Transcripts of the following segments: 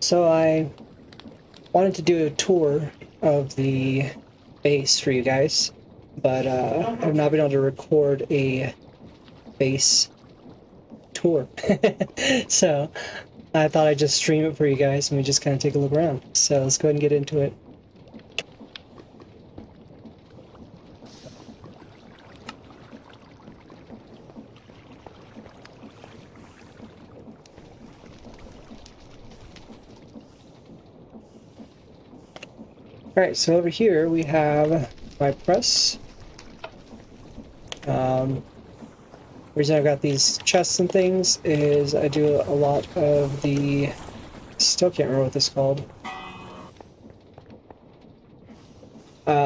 So I wanted to do a tour of the base for you guys, but I've not been able to record a base tour. So I thought I'd just stream it for you guys and we just kind of take a look around. So let's go ahead and get into it. Alright, so over here we have my press. Reason I've got these chests and things is I do a lot of the... Still can't remember what this is called.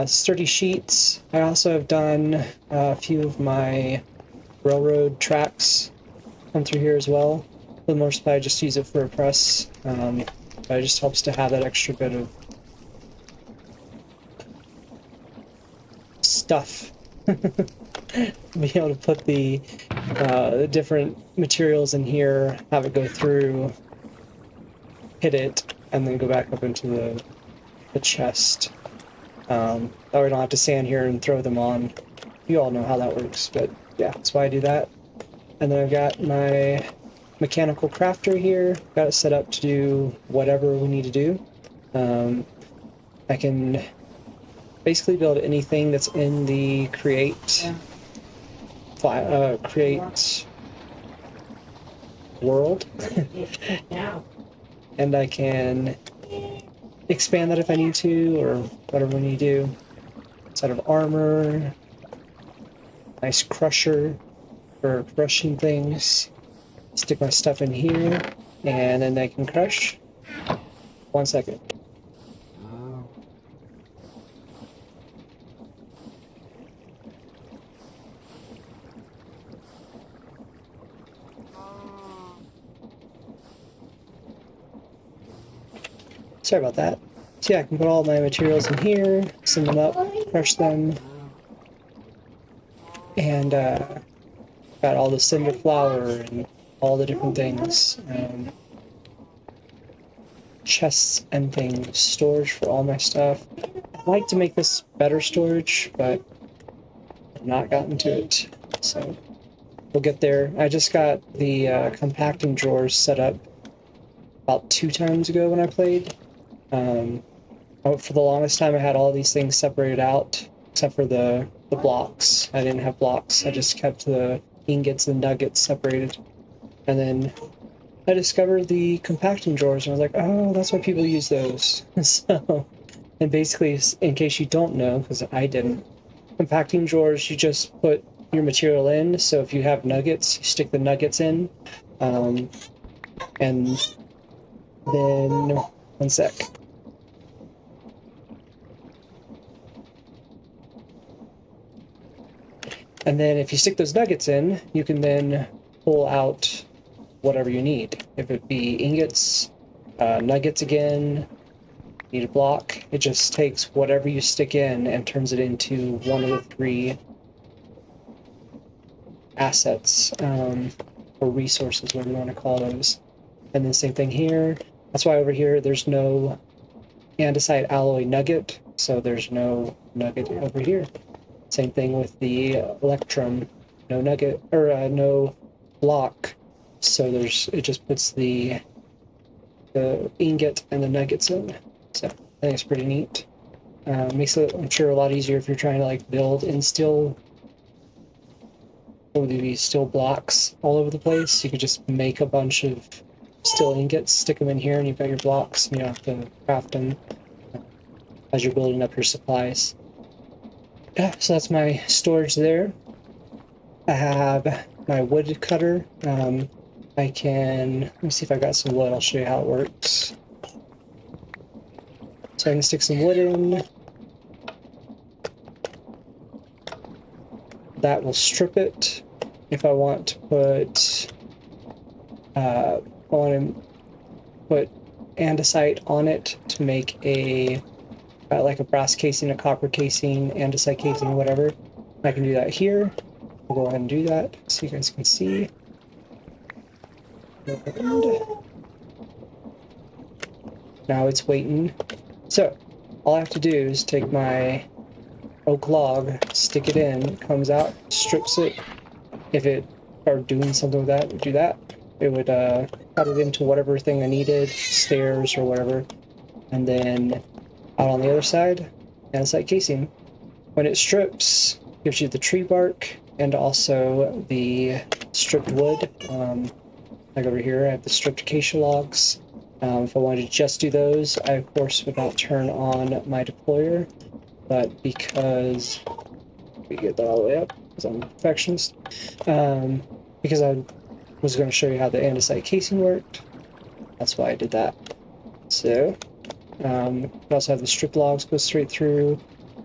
Sturdy sheets. I also have done a few of my railroad tracks come through here as well. For the most part, I just use it for a press. But it just helps to have that extra bit of stuff. Be able to put the different materials in here, have it go through, hit it, and then go back up into the chest. That way I don't have to stand here and throw them on. You all know how that works, but yeah, that's why I do that. And then I've got my mechanical crafter here. Got it set up to do whatever we need to do. I can basically build anything that's in the create world. And I can expand that if I need to, or whatever we need to do. Set of armor, nice crusher for crushing things. Stick my stuff in here, and then they can crush. 1 second. Sorry about that. So yeah, I can put all my materials in here, send them up, crush them, and got all the cinder flour and all the different things. Chests and things, storage for all my stuff. I'd like to make this better storage, but I've not gotten to it, so we'll get there. I just got the compacting drawers set up about 2 times ago when I played. For the longest time I had all these things separated out, except for the blocks. I didn't have blocks, I just kept the ingots and nuggets separated. And then I discovered the compacting drawers, and I was like, oh, that's why people use those. So, and basically, in case you don't know, because I didn't, compacting drawers, you just put your material in, so if you have nuggets, you stick the nuggets in, and then, 1 sec. And then if you stick those nuggets in, you can then pull out whatever you need. If it be ingots, nuggets again, need a block, it just takes whatever you stick in and turns it into one of the 3 assets, or resources, whatever you want to call those. And then same thing here. That's why over here there's no andesite alloy nugget, so there's no nugget over here. Same thing with the electrum, no nugget, or no block, so it just puts the ingot and the nuggets in. So I think it's pretty neat. Makes it, I'm sure, a lot easier if you're trying to like build in steel. With these steel blocks all over the place, you could just make a bunch of steel ingots, stick them in here, and you've got your blocks, and you don't have to craft them as you're building up your supplies. Yeah, so that's my storage there. I have my wood cutter. I can, let me see if I got some wood, I'll show you how it works. So I can stick some wood in. That will strip it. If I want to put, I want to put andesite on it to make a, like a brass casing, a copper casing, andesite casing, whatever. I can do that here. I'll go ahead and do that so you guys can see. And Now it's waiting. So all I have to do is take my oak log, stick it in, comes out, strips it. If it are doing something with that, it would do that. It would cut it into whatever thing I needed, stairs or whatever. And then out on the other side, andesite casing. When it strips, gives you the tree bark and also the stripped wood. Like over here, I have the stripped acacia logs. If I wanted to just do those, I of course would not turn on my deployer, but because we get that all the way up, because I'm a perfectionist, because I was going to show you how the andesite casing worked, that's why I did that. So, we also have the strip logs go straight through.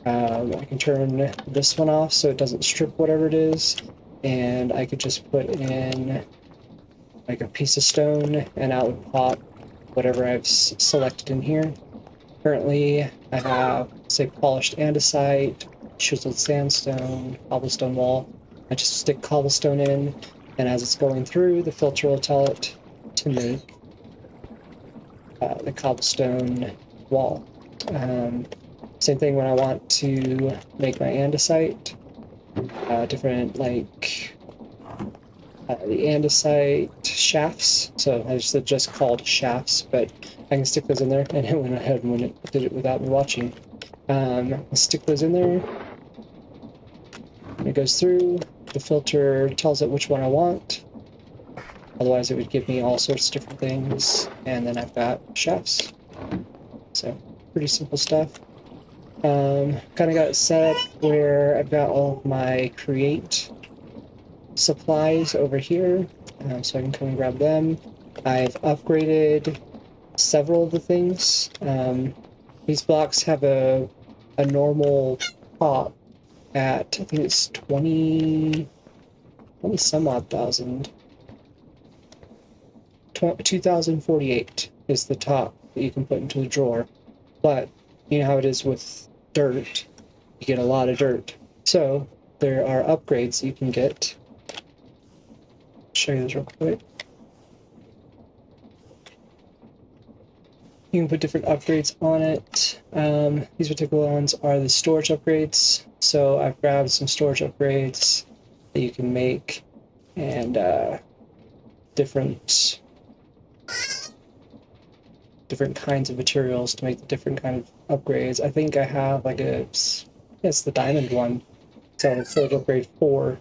I can turn this one off so it doesn't strip whatever it is, and I could just put in like a piece of stone and out would pop whatever I've selected in here. Currently I have, say, polished andesite, chiseled sandstone, cobblestone wall. I just stick cobblestone in, and as it's going through, the filter will tell it to make the cobblestone wall. Same thing when I want to make my andesite. Different, like, the andesite shafts. So I just called shafts, but I can stick those in there, and it went ahead when it did it without me watching. I'll stick those in there. When it goes through, the filter tells it which one I want. Otherwise it would give me all sorts of different things, and then I've got shafts. So pretty simple stuff. Kind of got it set up where I've got all of my create supplies over here, so I can come and grab them. I've upgraded several of the things. These blocks have a normal top at, I think it's 20 some odd thousand. 2048 is the top that you can put into the drawer. But you know how it is with dirt, you get a lot of dirt. So there are upgrades you can get. I'll show you those real quick. You can put different upgrades on it. These particular ones are the storage upgrades. So I've grabbed some storage upgrades that you can make, and different kinds of materials to make the different kind of upgrades. I think I have like it's the diamond one. So it's storage upgrade 4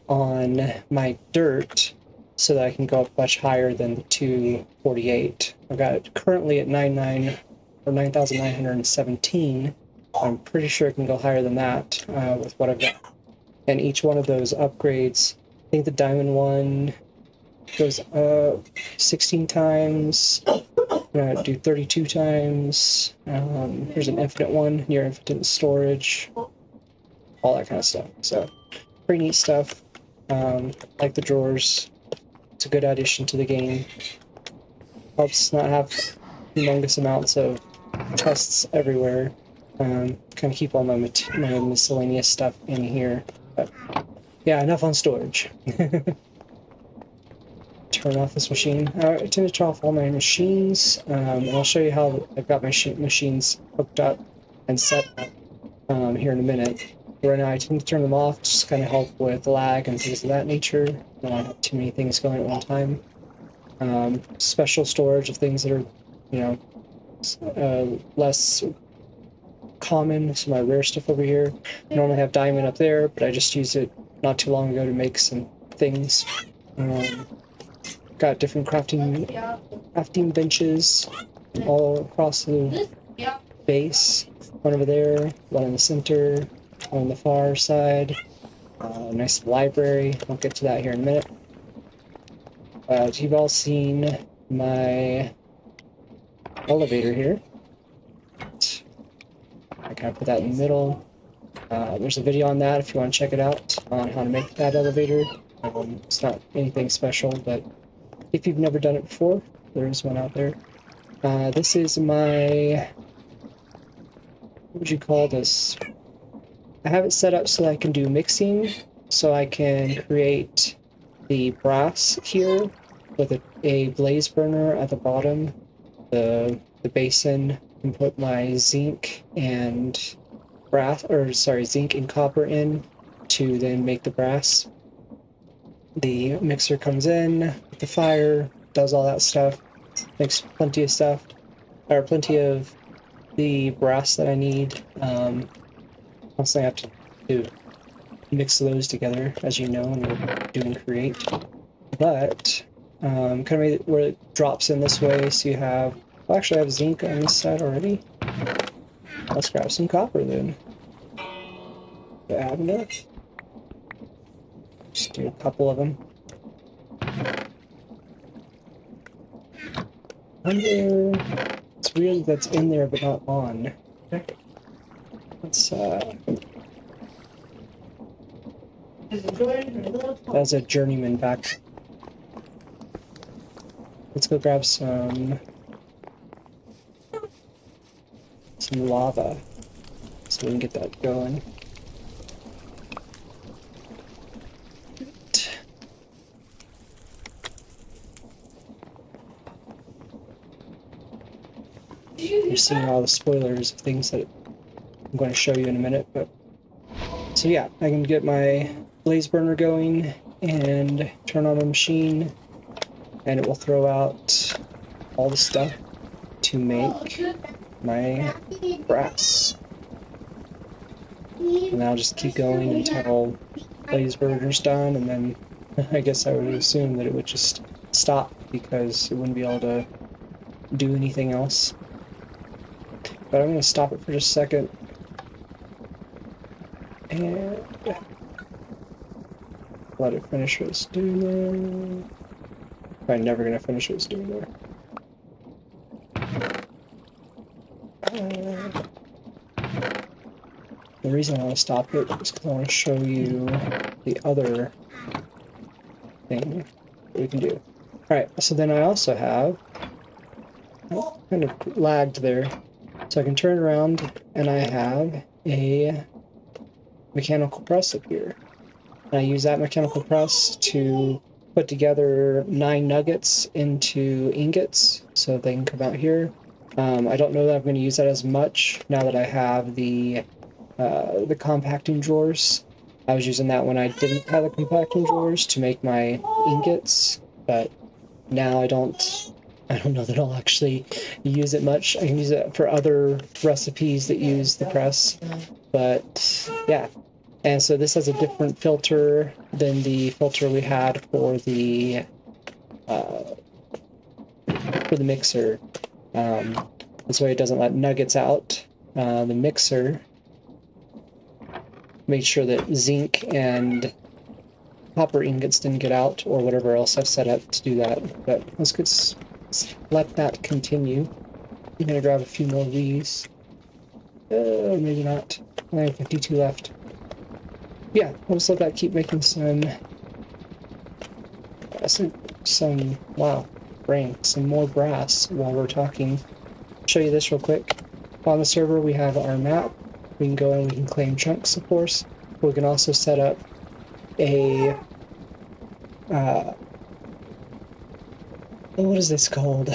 on my dirt, so that I can go up much higher than the 248. I've got it currently at 9,917. I'm pretty sure it can go higher than that with what I've got. And each one of those upgrades, I think the diamond one goes up 16 times. Do 32 times. There's an infinite one, near infinite storage, all that kind of stuff. So pretty neat stuff. Like the drawers. It's a good addition to the game. Helps not have humongous amounts of chests everywhere. Kind of keep all my miscellaneous stuff in here. But yeah, enough on storage. Turn off this machine. I tend to turn off all my machines, and I'll show you how I've got my machines hooked up and set up here in a minute. Right now I tend to turn them off, just kind of help with lag and things of that nature. I don't have too many things going at one time. Special storage of things that are, less common. So my rare stuff over here. I normally have diamond up there, but I just used it not too long ago to make some things. Got different crafting benches all across the base. One over there, one in the center, one on the far side. Nice library. I'll get to that here in a minute. You've all seen my elevator here. I kind of put that in the middle. There's a video on that if you want to check it out on how to make that elevator. It's not anything special, but if you've never done it before, there is one out there. This is my, what would you call this? I have it set up so I can do mixing, so I can create the brass here with a blaze burner at the bottom, the the basin and put my zinc and zinc and copper in to then make the brass. The mixer comes in with the fire, does all that stuff, makes plenty of stuff, or plenty of the brass that I need. Constantly have to mix those together, as you know, when you're doing create. But kind of made it where it drops in this way, so you have. Well, actually, I have zinc on this side already. Let's grab some copper then. Add enough. Just do a couple of them. It's weird that's in there but not on. Let's that's a journeyman back. Let's go grab some lava so we can get that going. You're seeing all the spoilers of things that I'm going to show you in a minute, but so yeah, I can get my blaze burner going and turn on the machine, and it will throw out all the stuff to make my brass. And I'll just keep going until blaze burner's done, and then I guess I would assume that it would just stop because it wouldn't be able to do anything else. But I'm going to stop it for just a second. And let it finish what it's doing there. I'm never going to finish what it's doing there. The reason I want to stop it is because I want to show you the other thing that we can do. Alright, so then I also have, kind of lagged there, so I can turn around and I have a mechanical press up here. And I use that mechanical press to put together 9 nuggets into ingots so they can come out here. I don't know that I'm going to use that as much now that I have the compacting drawers. I was using that when I didn't have the compacting drawers to make my ingots, but now I don't know that I'll actually use it much. I can use it for other recipes that use the press, but yeah. And so this has a different filter than the filter we had for the mixer. This way it doesn't let nuggets out. The mixer made sure that zinc and copper ingots didn't get out, or whatever else I've set up to do that. But let's let that continue. I'm gonna grab a few more of these. Maybe not. I have 52 left. Yeah, we'll just let that keep making some wow, brain, some more brass while we're talking. Show you this real quick. On the server we have our map. We can go and we can claim chunks, of course. We can also set up a what is this called?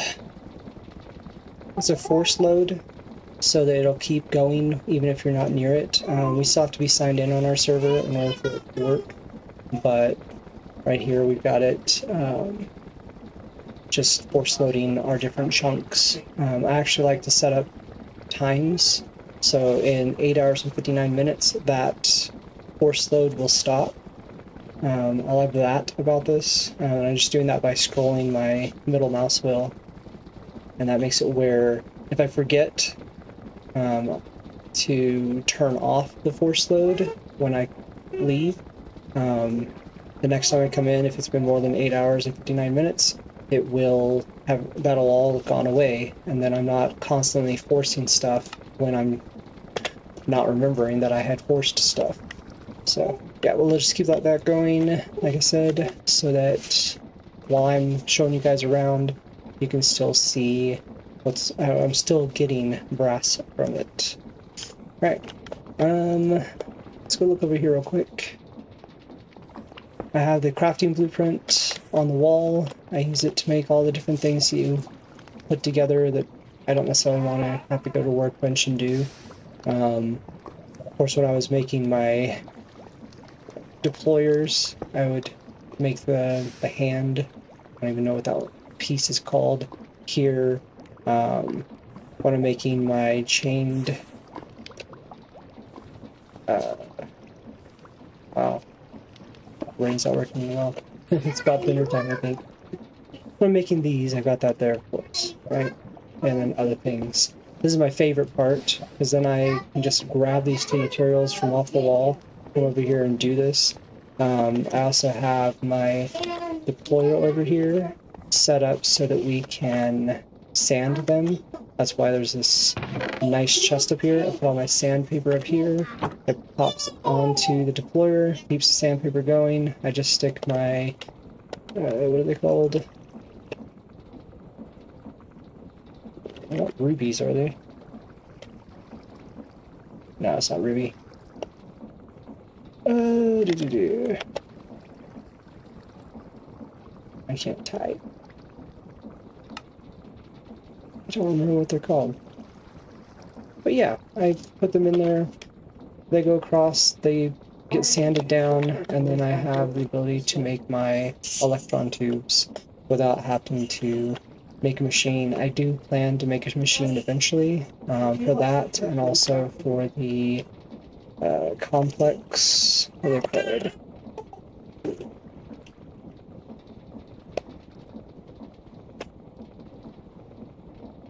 It's a force load, so that it'll keep going even if you're not near it. We still have to be signed in on our server in order for it to work, but right here we've got it just force loading our different chunks. I actually like to set up times, so in 8 hours and 59 minutes that force load will stop. I love that about this. I'm just doing that by scrolling my middle mouse wheel, and that makes it where if I forget to turn off the force load when I leave, the next time I come in, if it's been more than 8 hours and 59 minutes, it will have, that'll all gone away, and then I'm not constantly forcing stuff when I'm not remembering that I had forced stuff. So yeah, we'll just keep that going, like I said, so that while I'm showing you guys around, you can still see what's, I'm still getting brass from it. Alright, let's go look over here real quick. I have the crafting blueprint on the wall. I use it to make all the different things you put together that I don't necessarily want to have to go to Workbench and do. Of course, when I was making my deployers, I would make the hand, I don't even know what that piece is called, here. When I'm making my chained, wow, brain's not working well. It's about dinner time, I think. When I'm making these, I got that there, of course, right? And then other things. This is my favorite part, because then I can just grab these two materials from off the wall, come over here and do this. I also have my deployer over here set up so that we can sand them. That's why there's this nice chest up here. I put all my sandpaper up here. It pops onto the deployer, keeps the sandpaper going. I just stick my, what are they called? They're not rubies, are they? No, it's not ruby. I can't type. I don't remember what they're called. But yeah, I put them in there. They go across, they get sanded down, and then I have the ability to make my electron tubes without having to make a machine. I do plan to make a machine eventually for that, and also for the complex, what are they called?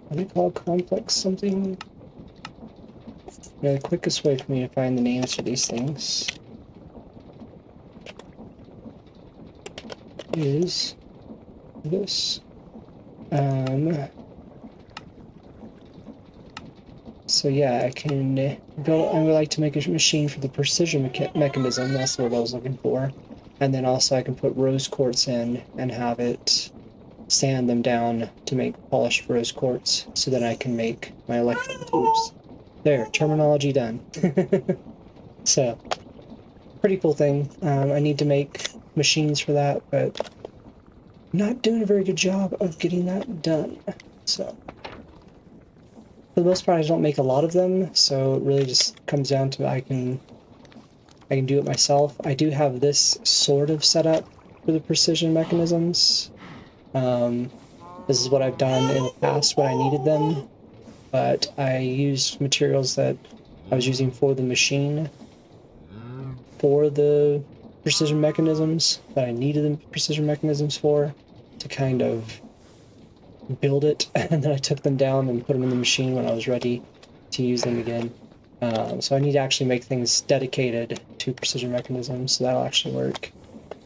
Are they called complex something? The quickest way for me to find the names for these things is this. So yeah, I can build, I would like to make a machine for the precision mechanism, that's what I was looking for. And then also I can put rose quartz in and have it sand them down to make polished rose quartz so that I can make my electron tubes. There, terminology done. So, pretty cool thing. I need to make machines for that, but I'm not doing a very good job of getting that done. So, for the most part, I don't make a lot of them, so it really just comes down to I can do it myself. I do have this sort of set up for the precision mechanisms. This is what I've done in the past when I needed them, but I used materials that I was using for the machine for the precision mechanisms that I needed the precision mechanisms for to kind of build it, and then I took them down and put them in the machine when I was ready to use them again. So I need to actually make things dedicated to precision mechanisms, so that'll actually work.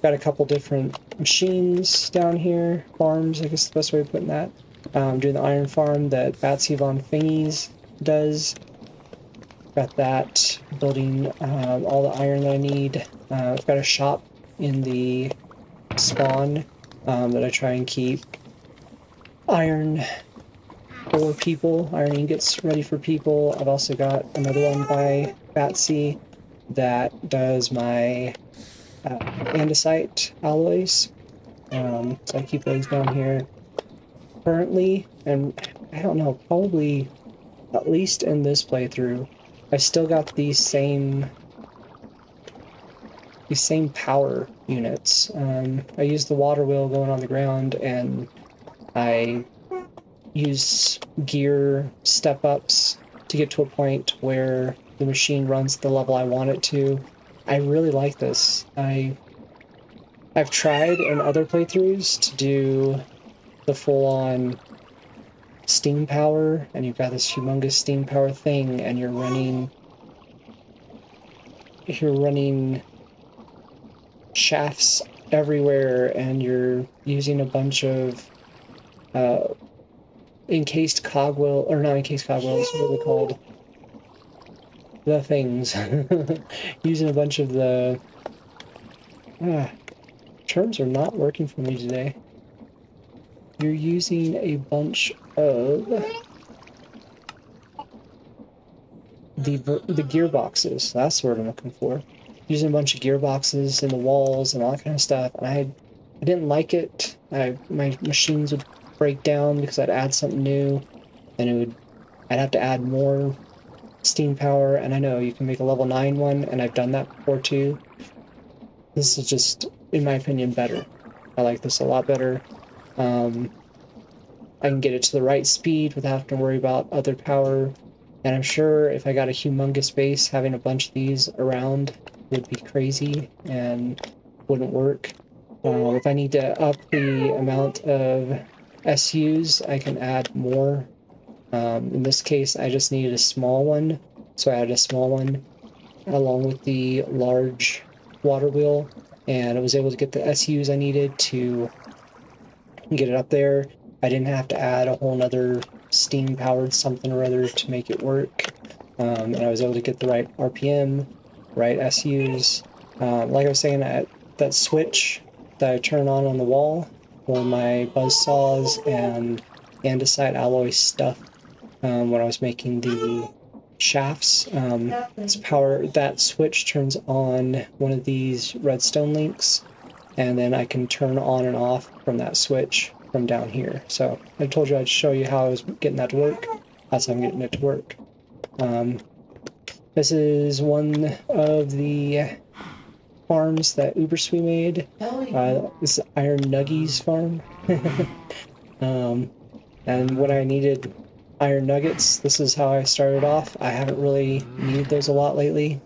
Got a couple different machines down here, farms, I guess the best way of putting that. Doing the iron farm that Batsy Von Thingies does. Got that, building all the iron that I need. I've got a shop in the spawn that I try and keep iron for people, iron ingots ready for people. I've also got another one by Batsy that does my andesite alloys. So I keep those down here currently, and I don't know, probably at least in this playthrough, I still got these same power units. I use the water wheel going on the ground, and I use gear step-ups to get to a point where the machine runs at the level I want it to. I really like this. I've tried in other playthroughs to do the full-on steam power, and you've got this humongous steam power thing, and you're running shafts everywhere, and you're using a bunch of encased cogwheel, or not encased cogwheels, what are they called? The things. Using a bunch of the terms are not working for me today. You're using a bunch of the gearboxes. That's what I'm looking for. Using a bunch of gearboxes in the walls and all that kind of stuff. And I didn't like it. My machines would break down because I'd add something new. and I'd have to add more steam power, and I know you can make a level 9 one, and I've done that before too. This is just, in my opinion, better. I like this a lot better. I can get it to the right speed without having to worry about other power, and I'm sure if I got a humongous base, having a bunch of these around would be crazy and wouldn't work. If I need to up the amount of SUs, I can add more. In this case, I just needed a small one, so I added a small one along with the large water wheel, and I was able to get the SUs I needed to get it up there. I didn't have to add a whole nother steam powered something or other to make it work, and I was able to get the right RPM, right SUs. Like I was saying, that switch that I turn on the wall for my buzz saws and andesite alloy stuff, when I was making the shafts, that switch turns on one of these redstone links, and then I can turn on and off from that switch from down here. So I told you I'd show you how I was getting that to work. That's how I'm getting it to work. This is one of the farms that Uberswe made. This is Iron Nuggies farm. And when I needed iron nuggets, this is how I started off. I haven't really needed those a lot lately,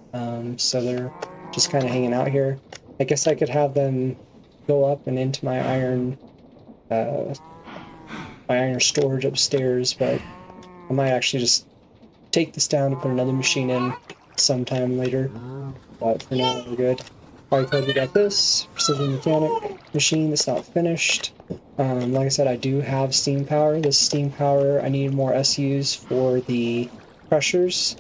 so they're just kind of hanging out here. I guess I could have them go up and into my iron storage upstairs, but I might actually just take this down and put another machine in sometime later. But for now, we're good. Already told you about this precision mechanic machine that's not finished. Like I said, I do have steam power. This steam power, I need more SUs for the crushers.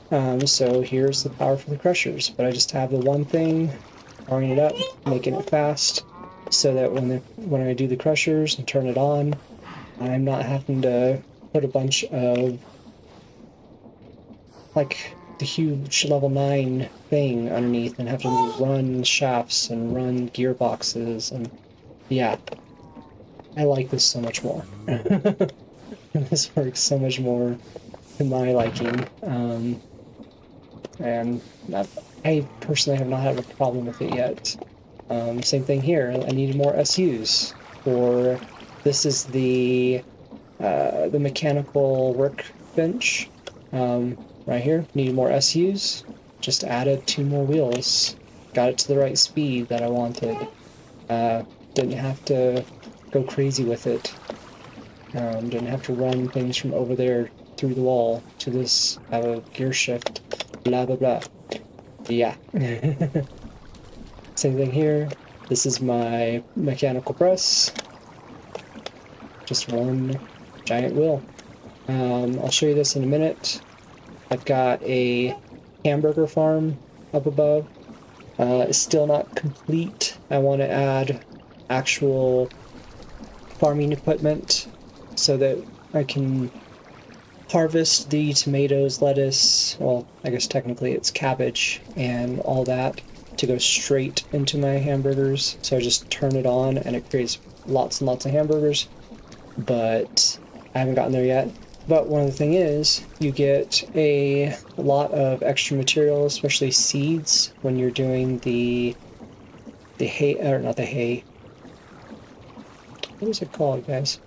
So here's the power for the crushers, but I just have the one thing, powering it up, making it fast, so that when I do the crushers and turn it on, I'm not having to put a bunch of, like, the huge level 9 thing underneath and have to run shafts and run gearboxes, and yeah, I like this so much more. This works so much more to my liking, and I personally have not had a problem with it yet. Same thing here, I needed more SUs for, this is the mechanical workbench, right here. Needed more SUs, just added 2 more wheels, got it to the right speed that I wanted. Didn't have to go crazy with it. Didn't have to run things from over there through the wall to this, have a gear shift, blah blah blah. Yeah. Same thing here. This is my mechanical press. Just one giant wheel. I'll show you this in a minute. I've got a hamburger farm up above. It's still not complete. I want to add actual farming equipment so that I can harvest the tomatoes, lettuce, well, I guess technically it's cabbage and all that, to go straight into my hamburgers. So I just turn it on and it creates lots and lots of hamburgers, but I haven't gotten there yet. But one of the thing is, you get a lot of extra material, especially seeds, when you're doing the hay, or not the hay. What is it called, guys?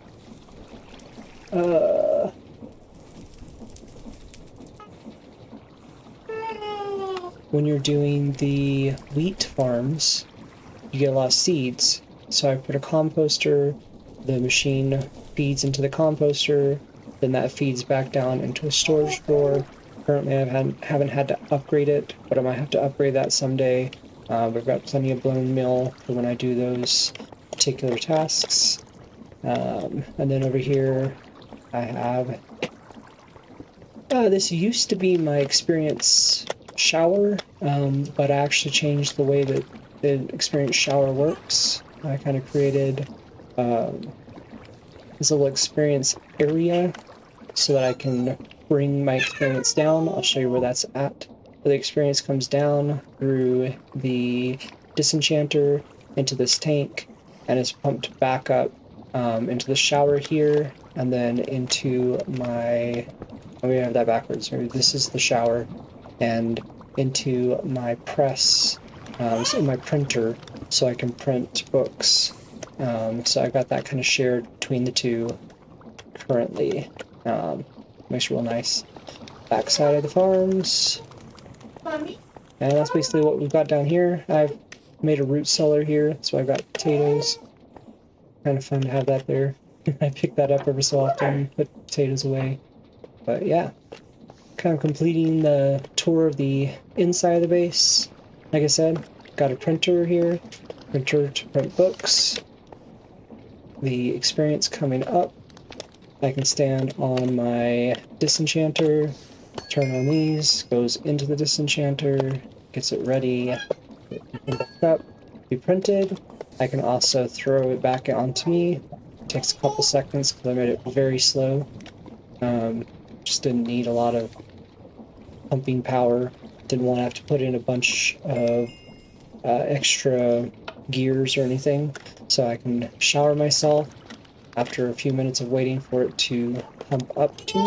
When you're doing the wheat farms, you get a lot of seeds. So I put a composter, the machine feeds into the composter, then that feeds back down into a storage drawer. Currently I haven't had to upgrade it, but I might have to upgrade that someday. We've got plenty of bone meal for when I do those particular tasks. And then over here I have, this used to be my experience shower, but I actually changed the way that the experience shower works. I kind of created this little experience area so that I can bring my experience down. I'll show you where that's at. The experience comes down through the disenchanter into this tank and is pumped back up into the shower here, and then into my, oh, we have that backwards. This is the shower, and into my press, so my printer, so I can print books. So I've got that kind of shared between the two currently. Makes it real nice. Backside of the farms. And that's basically what we've got down here. I've made a root cellar here, so I've got potatoes. Kind of fun to have that there. I pick that up every so often, put potatoes away. But yeah, kind of completing the tour of the inside of the base. Like I said, got a printer here, printer to print books. The experience coming up, I can stand on my disenchanter, turn on these, goes into the disenchanter, gets it ready, back up, be printed. I can also throw it back onto me. It takes a couple seconds because I made it very slow. Just didn't need a lot of pumping power. Didn't want to have to put in a bunch of extra gears or anything. So I can shower myself after a few minutes of waiting for it to pump up to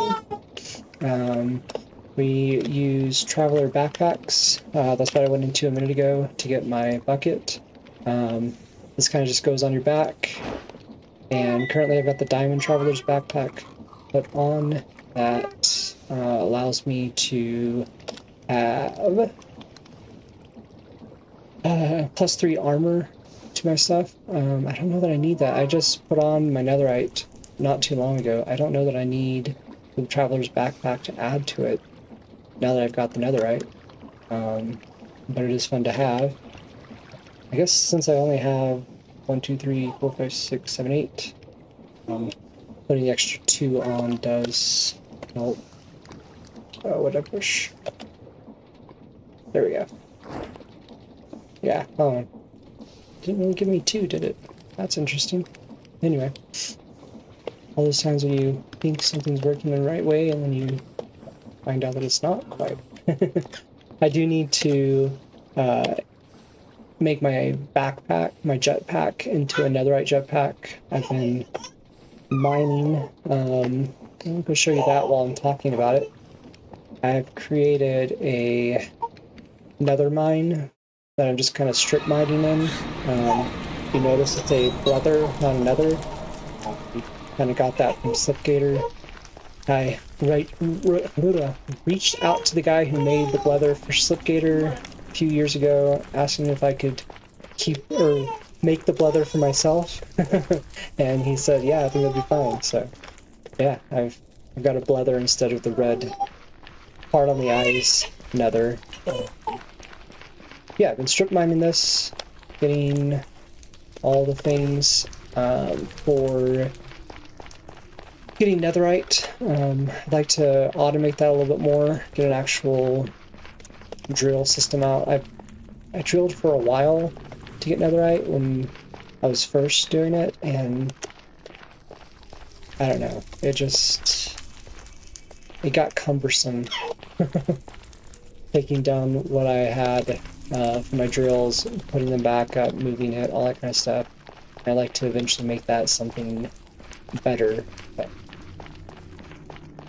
me. We use traveler backpacks. That's what I went into a minute ago to get my bucket. This kind of just goes on your back. And currently I've got the Diamond Traveler's backpack put on. That allows me to have +3 armor to my stuff. I don't know that I need that. I just put on my netherite not too long ago. I don't know that I need the Traveler's backpack to add to it now that I've got the netherite. But it is fun to have. I guess since I only have 1, 2, 3, 4, 5, 6, 7, 8, putting the extra 2 on does help. Oh, what did I push? There we go. Yeah, didn't really give me 2, did it? That's interesting. Anyway, all those times when you think something's working the right way and then you find out that it's not quite. I do need to make my backpack, my jetpack, into a netherite jetpack. I've been mining. I'm going to show you that while I'm talking about it. I've created a nether mine that I'm just kind of strip mining in. If you notice, it's a brother, not a nether. Kind of got that from Slipgator. I reached out to the guy who made the blether for Slipgator a few years ago, asking if I could make the blether for myself, and he said, "Yeah, I think that'd be fine." So, yeah, I've got a blether instead of the red part on the eyes nether. Yeah, I've been strip mining this, getting all the things for getting netherite. I'd like to automate that a little bit more, get an actual drill system out. I drilled for a while to get netherite when I was first doing it, and I don't know, it got cumbersome. Taking down what I had for my drills, putting them back up, moving it, all that kind of stuff. I'd like to eventually make that something better. But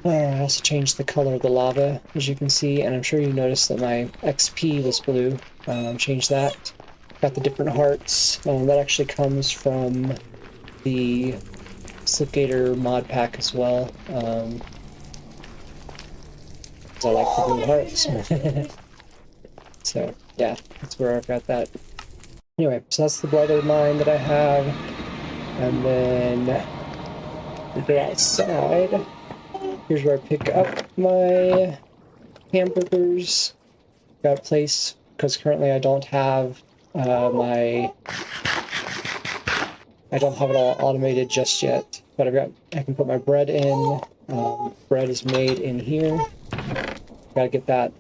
I also changed the color of the lava, as you can see, and I'm sure you noticed that my XP was blue. Changed that. Got the different hearts. That actually comes from the Slipgator mod pack as well. I like the blue hearts. So, yeah, that's where I've got that. Anyway, so that's the blether mine that I have. And then we go outside. Here's where I pick up my hamburgers. Got a place, because currently I don't have I don't have it all automated just yet. But I can put my bread in. Bread is made in here. Gotta get that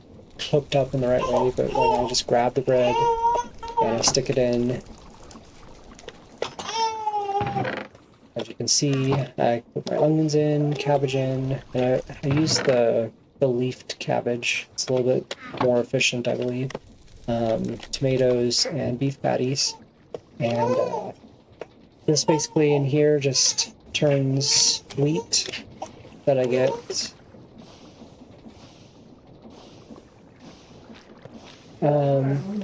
hooked up in the right way, but right now I just grab the bread and I stick it in. As you can see, I put my onions in, cabbage in, and I use the leafed cabbage. It's a little bit more efficient, I believe. Tomatoes and beef patties. And this basically in here just turns wheat that I get.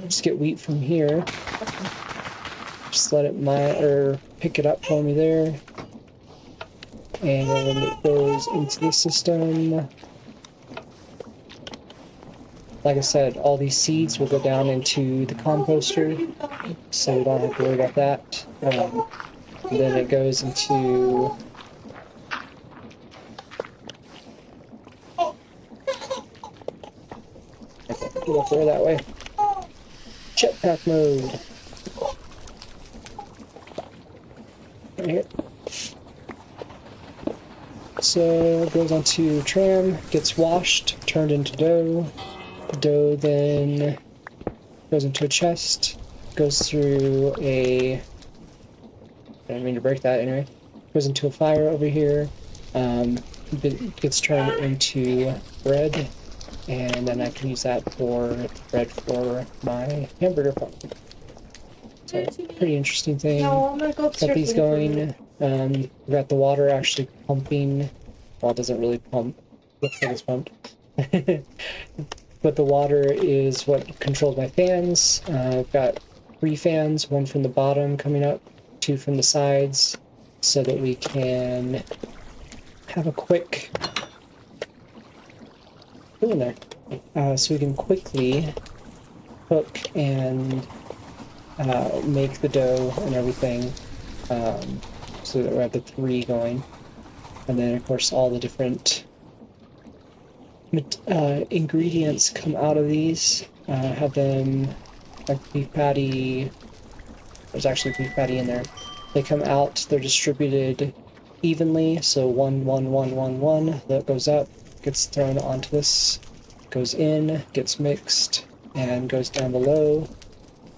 Just get wheat from here. Just let it pick it up for me there. And it goes into the system. Like I said, all these seeds will go down into the composter, so we don't have to worry about that. Then it goes into get up there that way. Jetpack mode. Right here. So it goes onto tram, gets washed, turned into dough. The dough then goes into a chest, goes through a... I didn't mean to break that anyway. Goes into a fire over here, gets turned into bread, and then I can use that for bread for my hamburger farm. So, pretty interesting thing. No, I'm gonna go got these going. We got the water actually pumping. Well, it doesn't really pump. Looks like it's pumped. But the water is what controls my fans. I've got 3 fans, 1 from the bottom coming up, 2 from the sides, so that we can have a quick... Go in there. So we can quickly cook and make the dough and everything, so that we have the 3 going. And then, of course, all the different ingredients come out of these. Have them, like beef patty, there's actually beef patty in there. They come out, they're distributed evenly, so 1, 1, 1, 1, 1, that goes up, gets thrown onto this, goes in, gets mixed, and goes down below.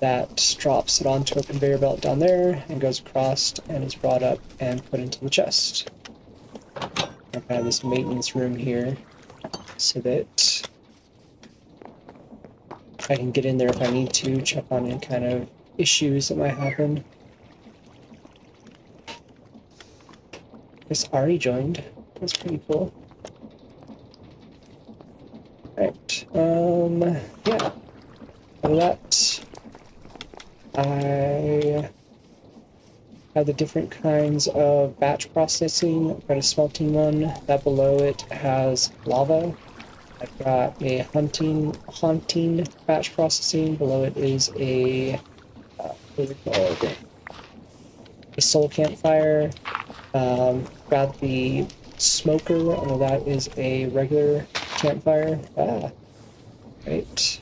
That drops it onto a conveyor belt down there, and goes across, and is brought up and put into the chest. I've got this maintenance room here, so that I can get in there if I need to, check on any kind of issues that might happen. This Ari joined. That's pretty cool. Right. Yeah. For that, I have the different kinds of batch processing. I've got a smelting one. That below it has lava. I've got a haunting batch processing. Below it is a what is it called? A soul campfire. Got the smoker, and that is a regular campfire. Right.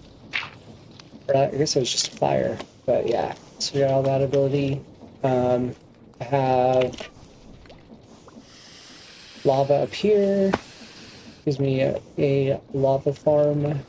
I guess it was just a fire, but yeah. So we got all that ability. I have lava up here. Gives me a lava farm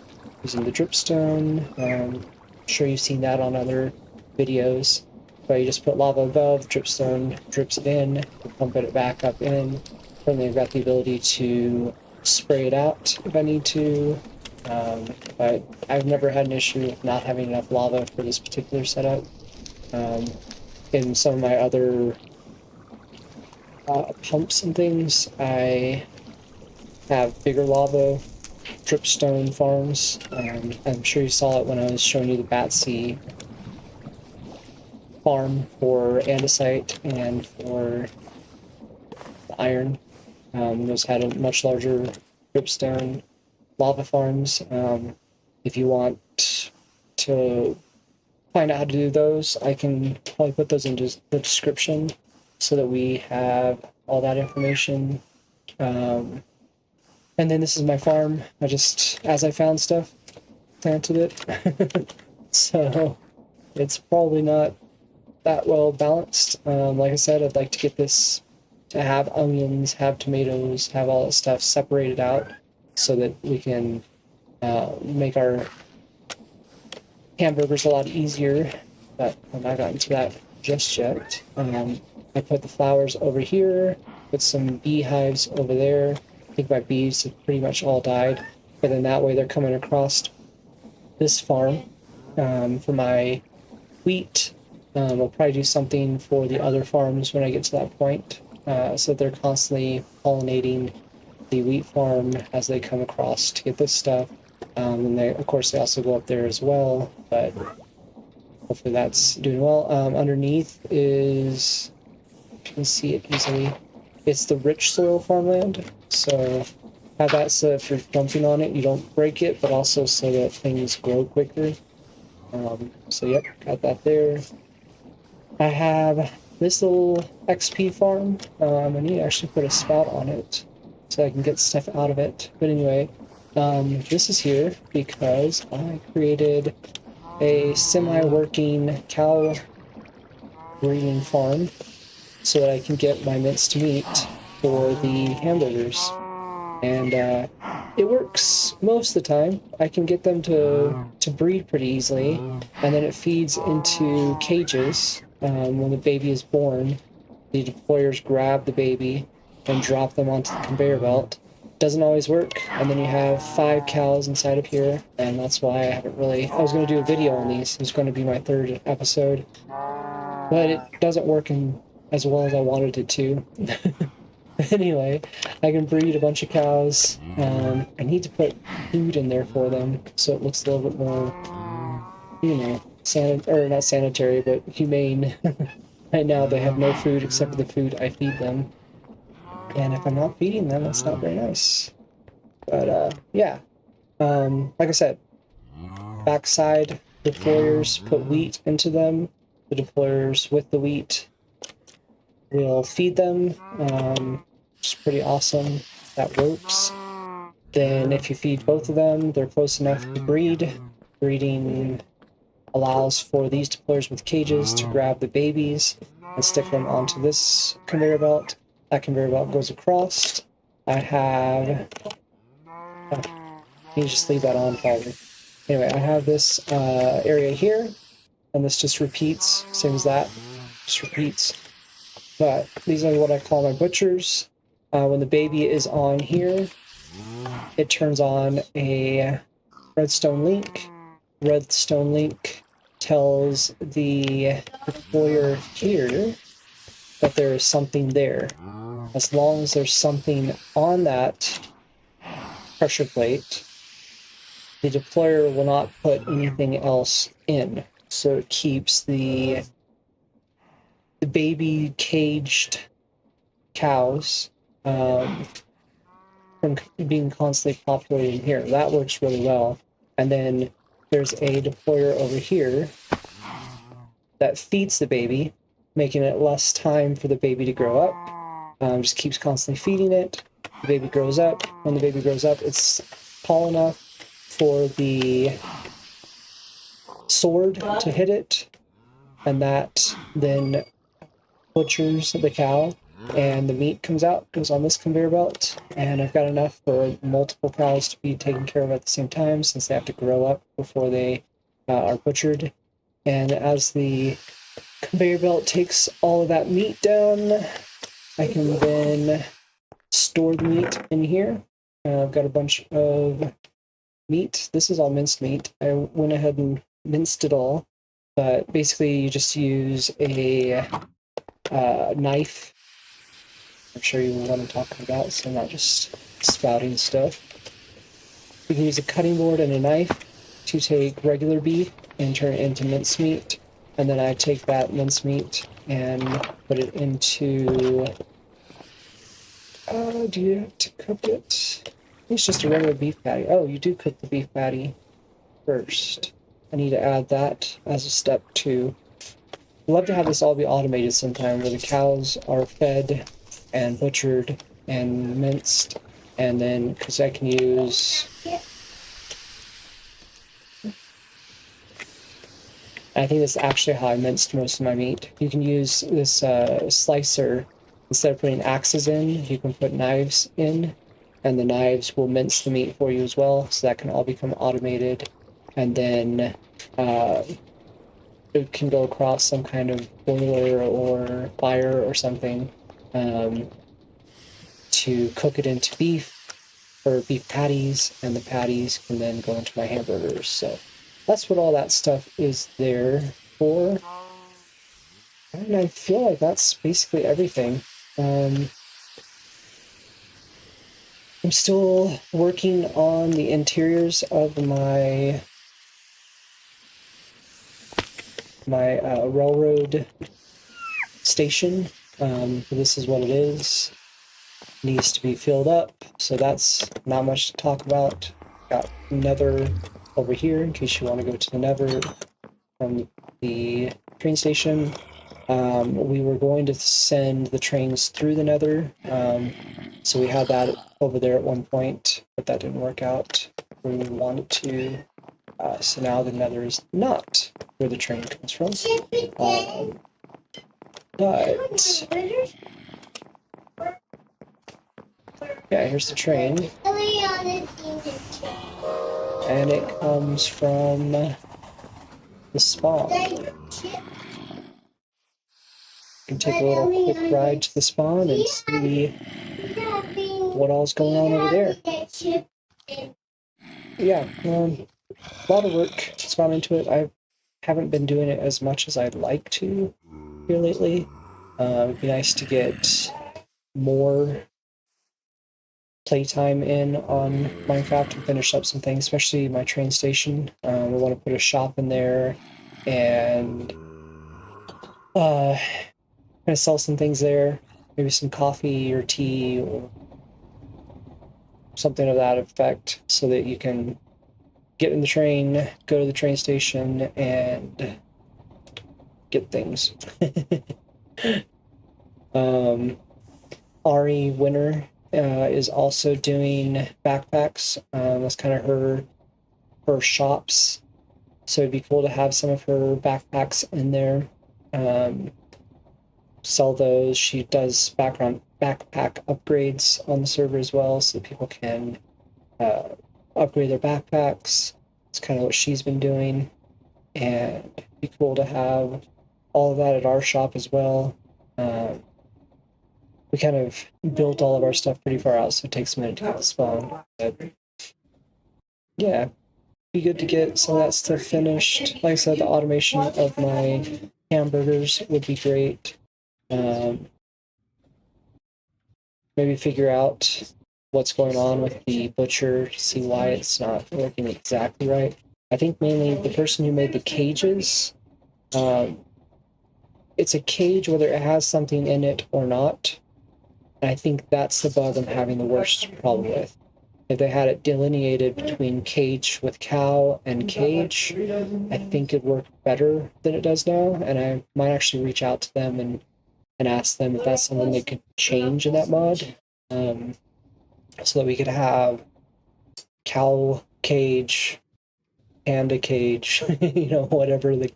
using the dripstone. I'm sure you've seen that on other videos. But you just put lava above, dripstone drips it in, pump it back up in. Then I've got the ability to spray it out if I need to. But I've never had an issue with not having enough lava for this particular setup. In some of my other pumps and things, I have bigger lava dripstone farms. I'm sure you saw it when I was showing you the Batsy farm for andesite and for the iron. Those had a much larger dripstone lava farms. If you want to find out how to do those, I can probably put those in the description so that we have all that information. And then this is my farm. I just, as I found stuff, planted it. So it's probably not that well balanced. Like I said, I'd like to get this to have onions, have tomatoes, have all that stuff separated out so that we can make our hamburgers a lot easier, but I'm not gotten to that just yet. I put the flowers over here, put some beehives over there. I think my bees have pretty much all died, but then that way they're coming across this farm for my wheat. I'll probably do something for the other farms when I get to that point. so they're constantly pollinating the wheat farm as they come across to get this stuff. And they, of course, they also go up there as well, but hopefully that's doing well. Underneath is, you can see it easily, it's the rich soil farmland. So have that so if you're dumping on it, you don't break it, but also so that things grow quicker. So yep, got that there. I have this little XP farm. I need to actually put a spout on it so I can get stuff out of it. But anyway, this is here because I created a semi-working cow breeding farm so that I can get my minced meat for the hamburgers. And it works most of the time. I can get them to breed pretty easily, and then it feeds into cages. When the baby is born, the deployers grab the baby and drop them onto the conveyor belt. Doesn't always work, and then you have 5 cows inside of here, and that's why I haven't really... I was going to do a video on these. It was going to be my 3rd episode, but it doesn't work as well as I wanted it to. Anyway, I can breed a bunch of cows. I need to put food in there for them so it looks a little bit more, you know, not sanitary, but humane. Right now they have no food except for the food I feed them. And if I'm not feeding them, that's not very nice. But yeah, like I said, backside deployers put wheat into them. The deployers with the wheat will feed them, which is pretty awesome. That works. Then if you feed both of them, they're close enough to breed. Breeding allows for these deployers with cages to grab the babies and stick them onto this conveyor belt. That conveyor belt goes across. I have... you just leave that on, probably. Anyway, I have this area here, and this just repeats, same as that, just repeats. But these are what I call my butchers. When the baby is on here, it turns on a redstone link. Redstone link tells the deployer here that there is something there. As long as there's something on that pressure plate, the deployer will not put anything else in. So it keeps the baby caged cows from being constantly populating here. That works really well. And then there's a deployer over here that feeds the baby, making it less time for the baby to grow up. Just keeps constantly feeding it. The baby grows up. When the baby grows up, it's tall enough for the sword to hit it, and that then butchers the cow, and the meat comes out, goes on this conveyor belt, and I've got enough for multiple cows to be taken care of at the same time, since they have to grow up before they are butchered. And as the conveyor belt takes all of that meat down, I can then store the meat in here. I've got a bunch of meat. This is all minced meat. I went ahead and minced it all, but basically you just use a knife. I'm sure you know what I'm talking about, so I'm not just spouting stuff. You can use a cutting board and a knife to take regular beef and turn it into mincemeat, and then I take that mincemeat and put it into... do you have to cook it? It's just a regular beef patty. Oh, you do cook the beef patty first. I need to add that as a step 2. I'd love to have this all be automated sometime, where the cows are fed and butchered and minced, and then, because I can use... I think that's actually how I minced most of my meat. You can use this slicer. Instead of putting axes in, you can put knives in, and the knives will mince the meat for you as well, so that can all become automated. And then it can go across some kind of boiler or fire or something to cook it into beef or beef patties, and the patties can then go into my hamburgers. So that's what all that stuff is there for. And I feel like that's basically everything. I'm still working on the interiors of my railroad station. This is what it is. Needs to be filled up, so that's not much to talk about. Got nether over here in case you want to go to the nether from the train station. We were going to send the trains through the nether, so we had that over there at one point, but that didn't work out where we wanted to. So now the nether is not where the train comes from. But yeah, here's the train. And it comes from the spawn. You can take a little quick ride to the spawn and see what all's going on over there. Yeah, a lot of work has gone into it. I haven't been doing it as much as I'd like to here lately. It'd be nice to get more playtime in on Minecraft and finish up some things, especially my train station. We want to put a shop in there and kind of sell some things there, maybe some coffee or tea or something of that effect, so that you can get in the train, go to the train station, and get things. Ari Winner is also doing backpacks. That's kind of her shops, so it'd be cool to have some of her backpacks in there. Sell those. She does backpack upgrades on the server as well, so that people can upgrade their backpacks. It's kind of what she's been doing, and it'd be cool to have all of that at our shop as well. We kind of built all of our stuff pretty far out, so it takes a minute to get the spawn. But yeah, be good to get some of that stuff finished. Like I said, the automation of my hamburgers would be great. Maybe figure out what's going on with the butcher to see why it's not working exactly right. I think mainly the person who made the cages, it's a cage whether it has something in it or not. And I think that's the bug I'm having the worst problem with. If they had it delineated between cage with cow and cage, I think it'd work better than it does now. And I might actually reach out to them and ask them if that's something they could change in that mod, so that we could have cow cage, panda cage, whatever the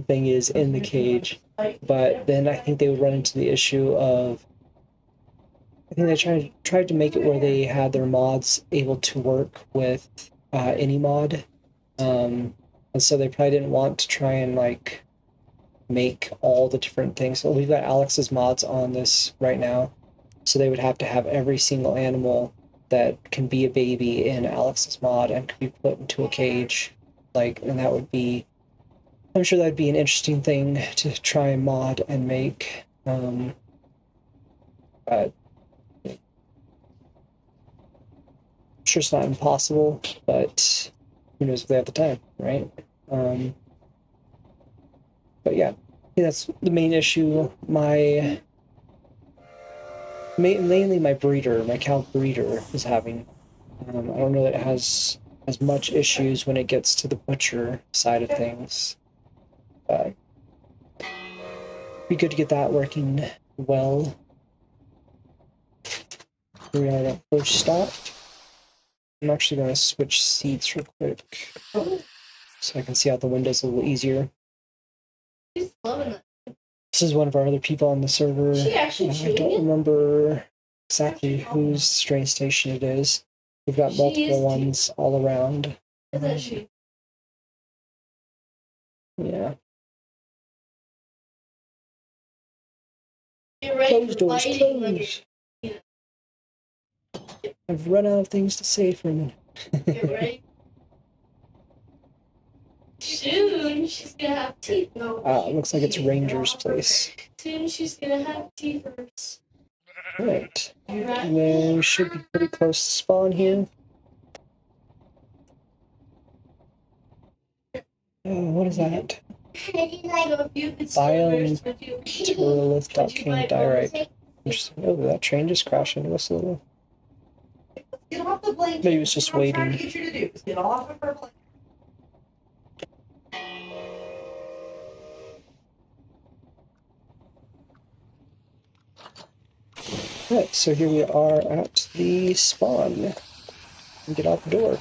thing is in the cage. But then I think they would run into the issue of, I think they tried to make it where they had their mods able to work with any mod, and so they probably didn't want to try and make all the different things. So we've got Alex's mods on this right now, so they would have to have every single animal that can be a baby in Alex's mod and could be put into a cage, and that would be, I'm sure that'd be an interesting thing to try and mod and make. But I'm sure it's not impossible, but who knows if they have the time, right? But yeah, that's the main issue. Mainly my breeder, my cow breeder, is having. I don't know that it has as much issues when it gets to the butcher side of things, but it'd be good to get that working well. Here we are at first stop. I'm actually going to switch seats real quick so I can see out the windows a little easier. She's loving it. This is one of our other people on the server. I don't remember exactly whose train station it is. We've got multiple ones all around. Isn't she? Yeah. You're ready Close doors, close. I've run out of things to say for a minute. You're ready? Soon she's gonna have teeth. No. It looks like it's Ranger's place. Soon she's gonna have teethers. Alright. And then we should be pretty close to spawn here. What is that? Biome Turlith.king diorite. Interesting. Oh, that train just crashed into us a little. Get off the plane. Maybe it was just waiting. What I'm trying to get you to do is get off of her plane. Alright, so here we are at the spawn. Get out the door.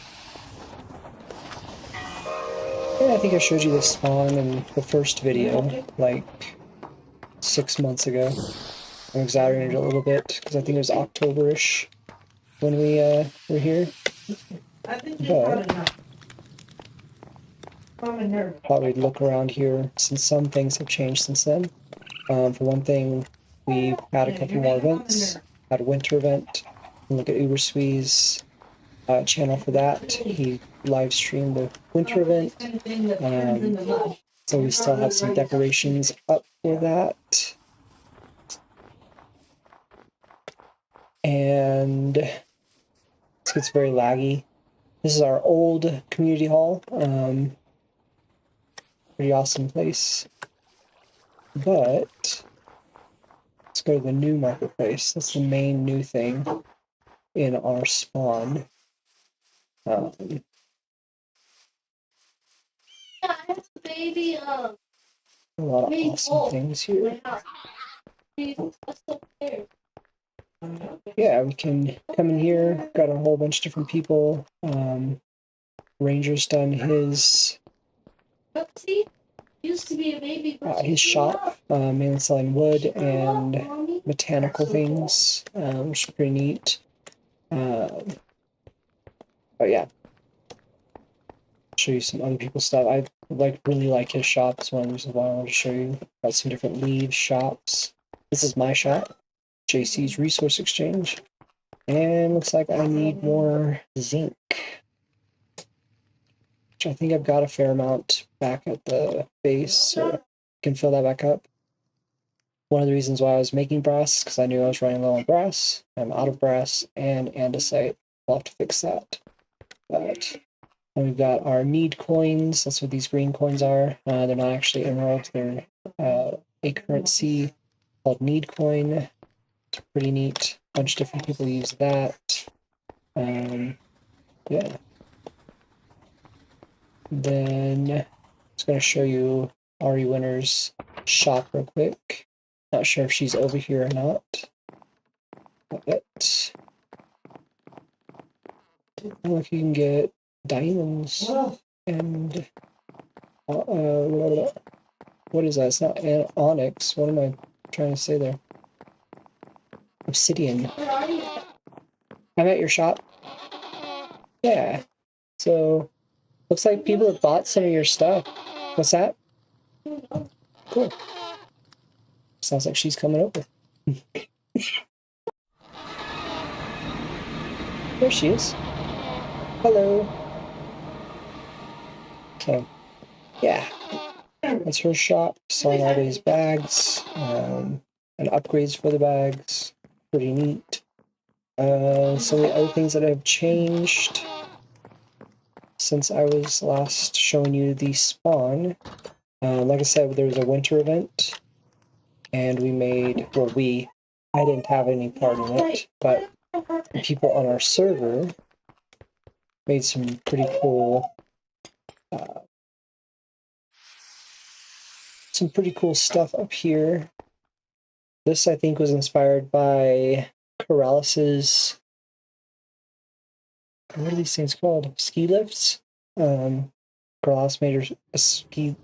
Yeah, I think I showed you the spawn in the first video, like 6 months ago. I'm exaggerating it a little bit because I think it was October-ish when we were here. I think you're proud enough. I'm a nerd. Thought we'd look around here since some things have changed since then. For one thing, we've had a couple more events. Had a winter event. Look at Uberswe's channel for that. He live streamed the winter event. So we still have some decorations up for that. And this gets very laggy. This is our old community hall. Pretty awesome place. But let's go to the new marketplace. That's the main new thing in our spawn. I have a baby. A lot of awesome things here. Yeah, we can come in here. Got a whole bunch of different people. Ranger's done his Used to be a baby. his shop, mainly selling wood and botanical things, which is pretty neat. But yeah, show you some other people's stuff. I really like his shop. It's one of the reasons why I wanted to show you. Got some different leaves shops. This is my shop, JC's Resource Exchange, and looks like I need more zinc, which I think I've got a fair amount back at the base, so I can fill that back up. One of the reasons why I was making brass, because I knew I was running low on brass. I'm out of brass and andesite. I'll have to fix that. But and we've got our need coins. That's what these green coins are. They're not actually emerald. They're a currency called need coin. It's pretty neat. A bunch of different people use that. Yeah. Then I'm just going to show you Ari Winner's shop real quick. Not sure if she's over here or not. But look, you can get diamonds and what is that? It's not onyx. What am I trying to say there? Obsidian. I'm at your shop. Yeah. So looks like people have bought some of your stuff. What's that? Cool. Sounds like she's coming over. There she is. Hello. So, yeah. That's her shop. Selling all these bags. And upgrades for the bags. Pretty neat. Some of the other things that have changed since I was last showing you the spawn. Like I said, there was a winter event. And we made, I didn't have any part in it, but the people on our server made some pretty cool, stuff up here. This, I think, was inspired by Corralis's, what are these things called? Ski lifts? Corralis made her a ski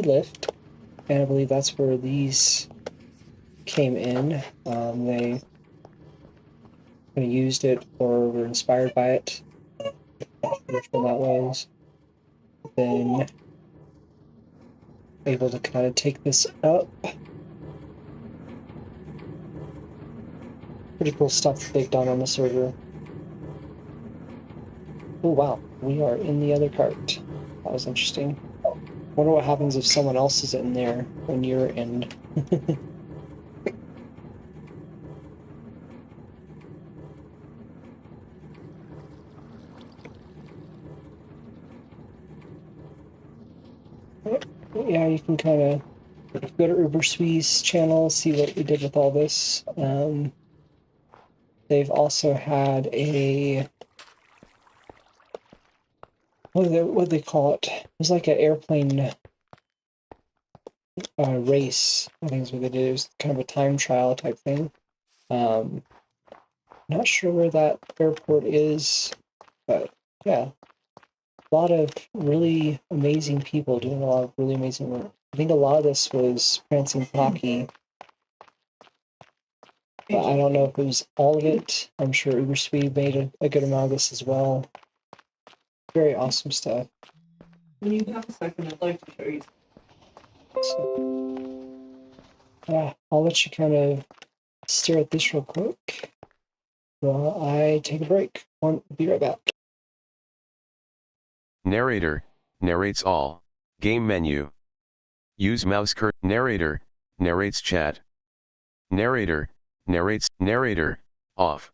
lift. And I believe that's where these came in. They kind of used it or were inspired by it. Not sure which one that was. Then able to kind of take this up. Pretty cool stuff that they've done on the server. Oh wow, we are in the other cart. That was interesting. Wonder what happens if someone else is in there when you're in. yeah, you can kind of go to Uberswe's channel, see what we did with all this. They've also had a what do they call it? It was like an airplane race. I think is what they did. It was kind of a time trial type thing. Not sure where that airport is, but yeah, a lot of really amazing people doing a lot of really amazing work. I think a lot of this was Prancing Pocky, but I don't know if it was all of it. I'm sure Uberswe made a good amount of this as well. Very awesome stuff. When you have a second, I'd like to show you. So, yeah, I'll let you kind of stare at this real quick while I take a break. Be right back. Narrator, narrates all, game menu. Use mouse cursor. Narrator, narrates chat. Narrator, narrates, narrator, off.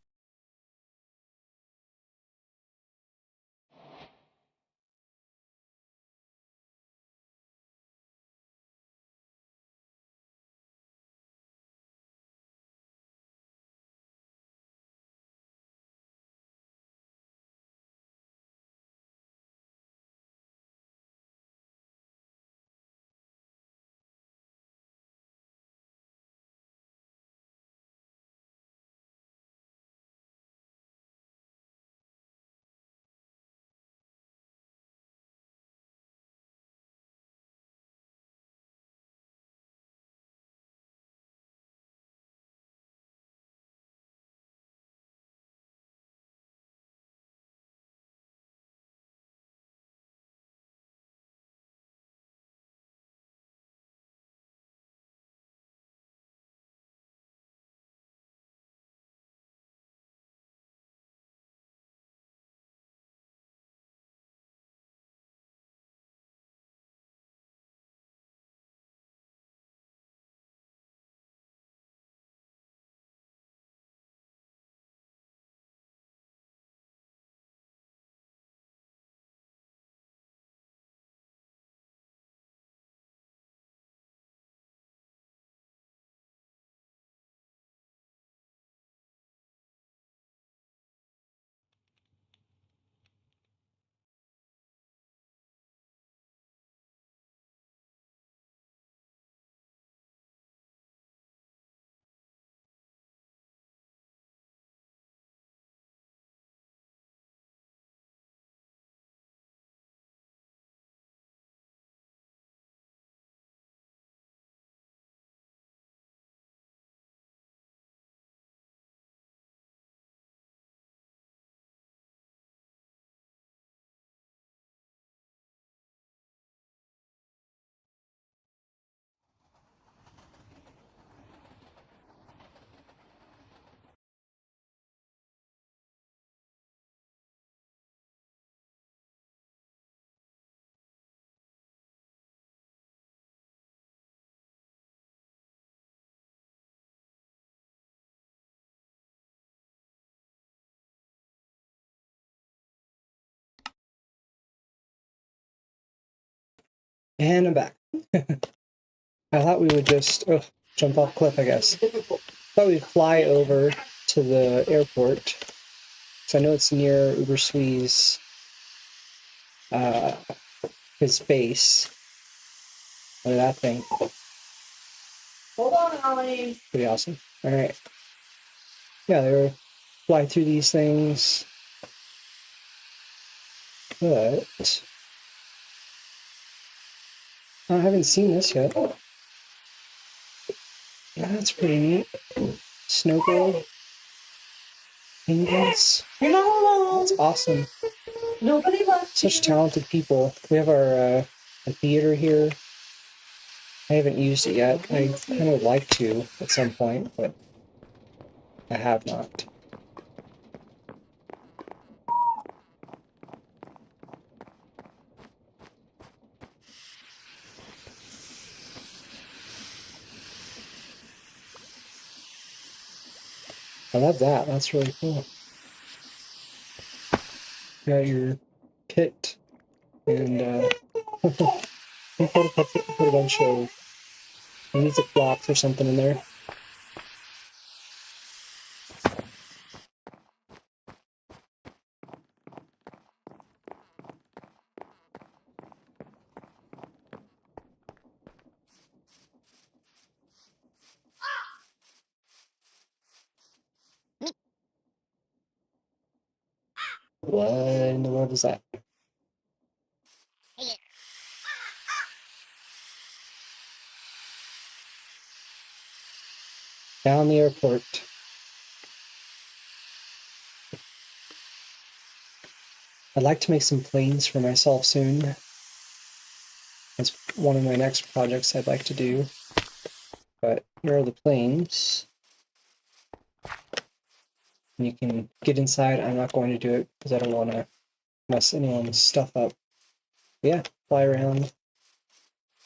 And I'm back. I thought we would just jump off cliff, I guess. Thought we'd fly over to the airport. So I know it's near Uberswe's his base. Look at that thing. Hold on, Ollie. Pretty awesome. Alright. Yeah, they were fly through these things. But I haven't seen this yet. Yeah, that's pretty neat. Snow globe. Penguins. You're not alone. That's awesome. Nobody left. Such talented people. We have our a theater here. I haven't used it yet. I kind of would like to at some point, but I have not. I love that. That's really cool. You got your pit and You put a bunch of music blocks or something in there. What in the world is that? Down the airport. I'd like to make some planes for myself soon. That's one of my next projects I'd like to do. But here are the planes. And you can get inside. I'm not going to do it because I don't want to mess anyone's stuff up. But yeah, fly around.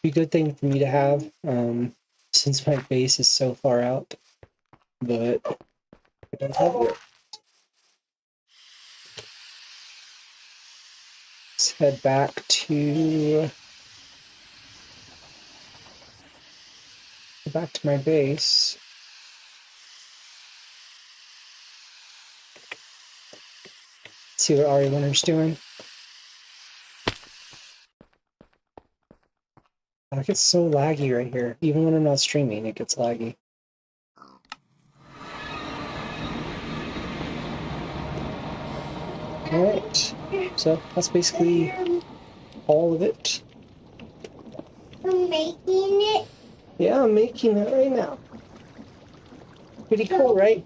Be a good thing for me to have, since my base is so far out. But I don't have it. Let's head back to my base. See what RE1's doing. Oh, it gets so laggy right here. Even when I'm not streaming, it gets laggy. Alright, so that's basically all of it. I'm making it. Yeah, I'm making it right now. Pretty cool, right?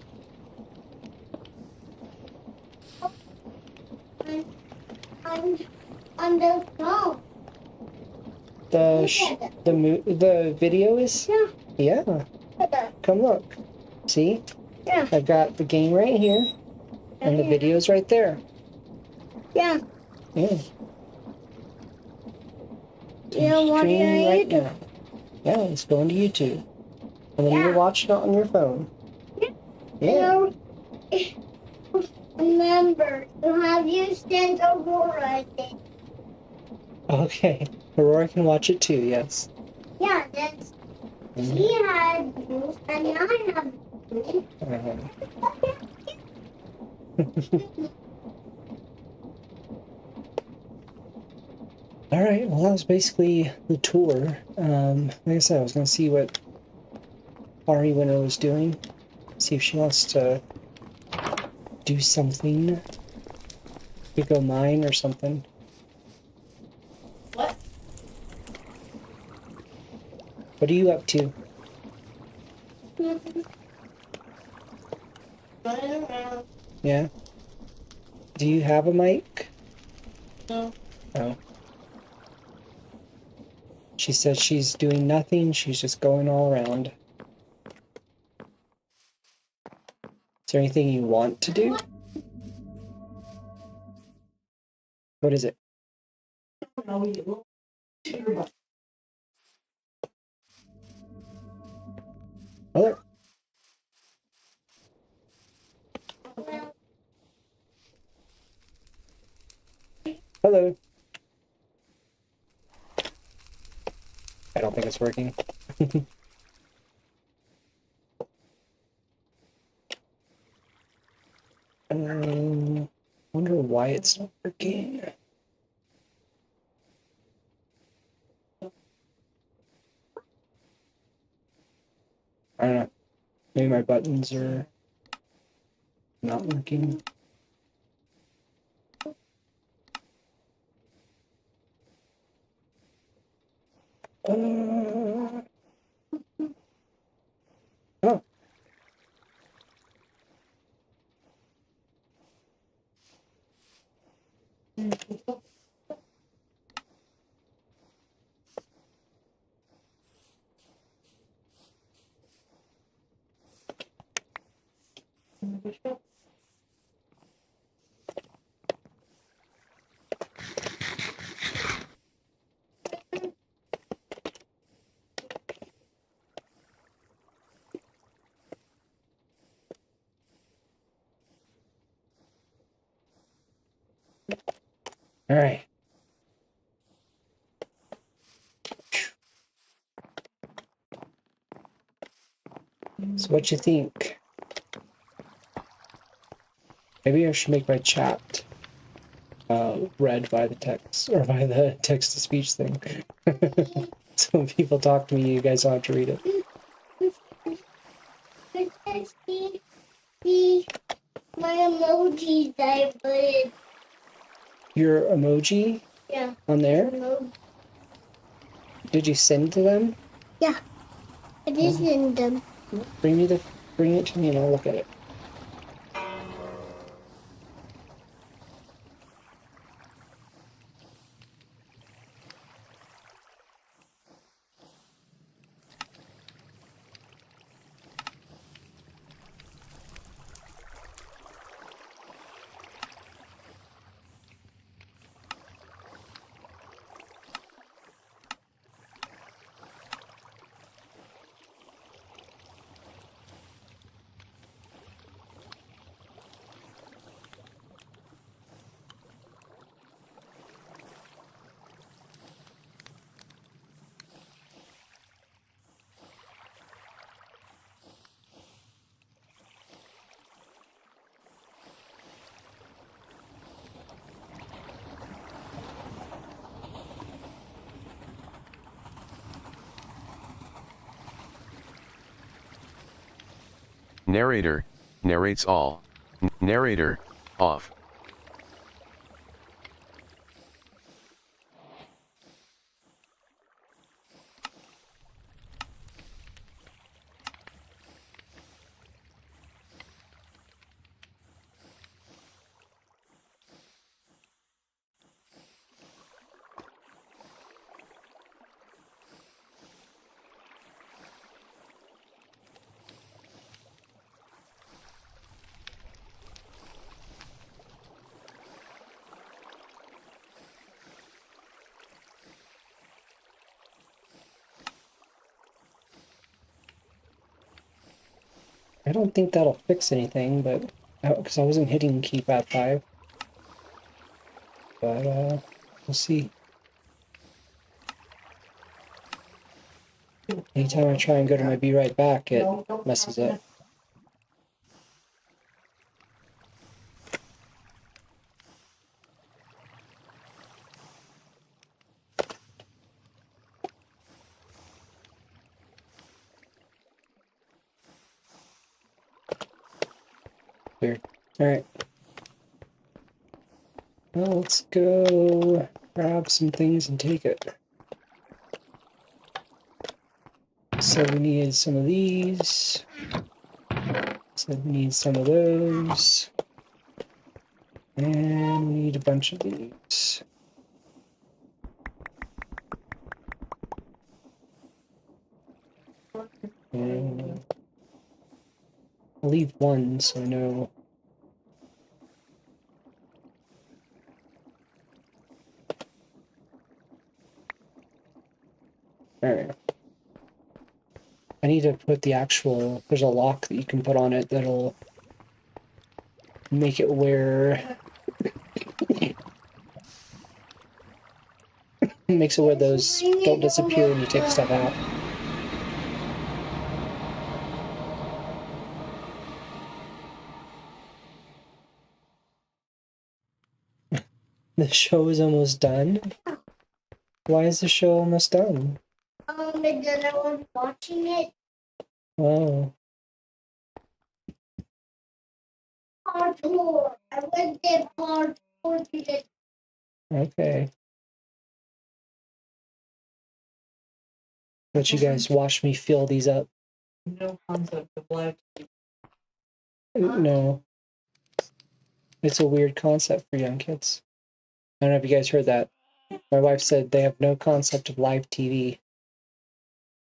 On the phone. The video is? Yeah. Yeah. Come look. See? Yeah. I've got the game right here, and the video's right there. Yeah. Yeah. You're watching Streaming on right YouTube. now. Yeah, it's going to YouTube. And then Yeah. you're watching it on your phone. Yeah. Yeah. Remember to have you send Aurora thing. Okay. Aurora can watch it too, yes. Yeah, that's he had you and I have you. All right, well, that was basically the tour. Like I said, I was going to see what Ari Winner was doing. See if she wants to do something. You go mine or something. What? What are you up to? Running around. Yeah? Do you have a mic? No. Oh. She said she's doing nothing, she's just going all around. Is there anything you want to do? What is it? No, you will. Mother? Hello. I don't think it's working. Wonder why it's not working. I don't know. Maybe my buttons are not working. Oh. All right. So what you think? Maybe I should make my chat read by the text, or by the text-to-speech thing. So when people talk to me, you guys don't have to read it. See my emojis I put. Your emoji Yeah. on there? Did you send to them? Yeah. I just send them. Bring it to me and I'll look at it. Narrator, narrates all. Narrator, off. I don't think that'll fix anything, but because I wasn't hitting keypad 5. But we'll see. Anytime I try and go to my be right back, it messes up. Weird. Alright. Well, let's go grab some things and take it. So we need some of these. So we need some of those. And we need a bunch of these. And I'll leave one so I know. Alright. I need to put the actual, there's a lock that you can put on it that'll make it where, makes it where those don't disappear when you take stuff out. The show is almost done? Why is the show almost done? Because I was watching it. Oh. Part 4. I went there part 4 today. Okay. But you guys watch me fill these up. No concept of life. No. It's a weird concept for young kids. I don't know if you guys heard that. My wife said they have no concept of live TV.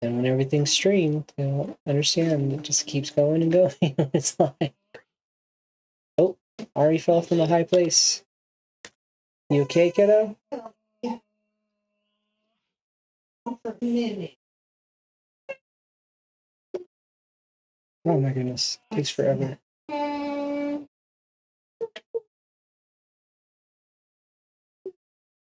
And when everything's streamed, they don't understand. It just keeps going and going. It's like, oh, Ari fell from a high place. You okay, kiddo? Oh my goodness. Takes forever.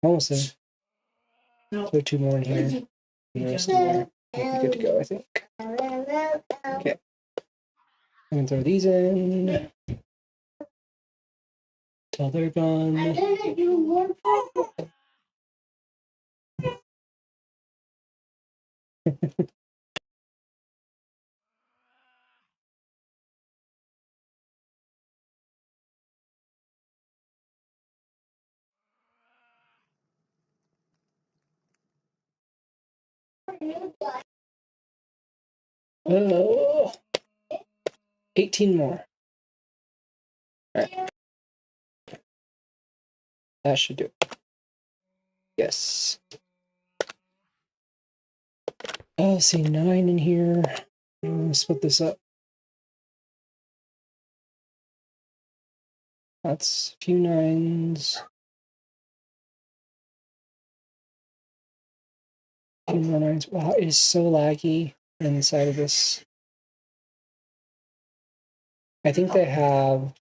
Almost there. Throw 2 more in here. And the rest in there. Might be good to go, I think. Okay. I'm gonna throw these in till they're I'm gone. gonna do more puzzles. Oh, 18 more. All right. That should do it. Yes. Oh, see 9 in here. I'm gonna split this up. That's a few 9s. A few more 9s. Wow, it is so laggy inside of this. I think they have.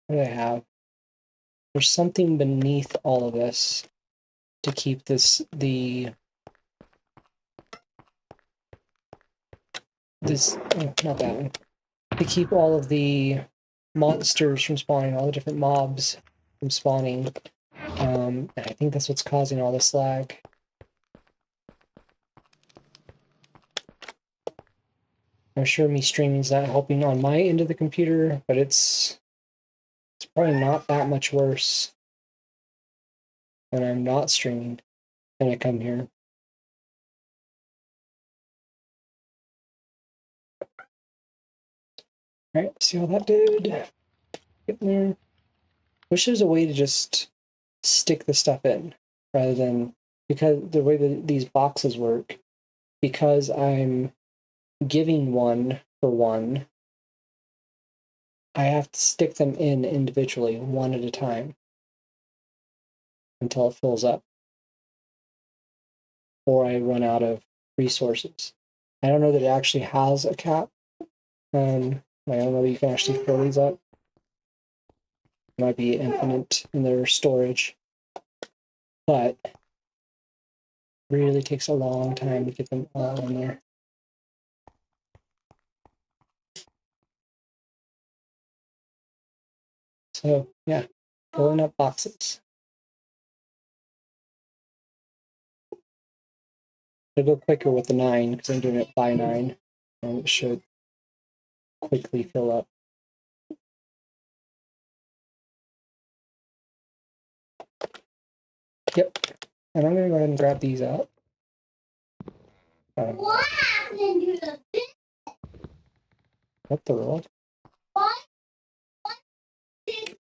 What do they have? There's something beneath all of this to keep this not that one, to keep all of the monsters from spawning, all the different mobs from spawning. And I think that's what's causing all this lag. I'm sure me streaming is not helping on my end of the computer, but it's probably not that much worse when I'm not streaming and I come here. All right, see how that did? Get there. Wish there's a way to just stick the stuff in rather than, because the way that these boxes work, because I'm giving one for one, I have to stick them in individually, one at a time, until it fills up, or I run out of resources. I don't know that it actually has a cap. I don't know that you can actually fill these up. It might be infinite in their storage, but it really takes a long time to get them all in there. So yeah, filling up boxes. It'll go quicker with the 9 because I'm doing it by 9, and it should quickly fill up. Yep, and I'm gonna go ahead and grab these out. What happened to the fish? What the world? What did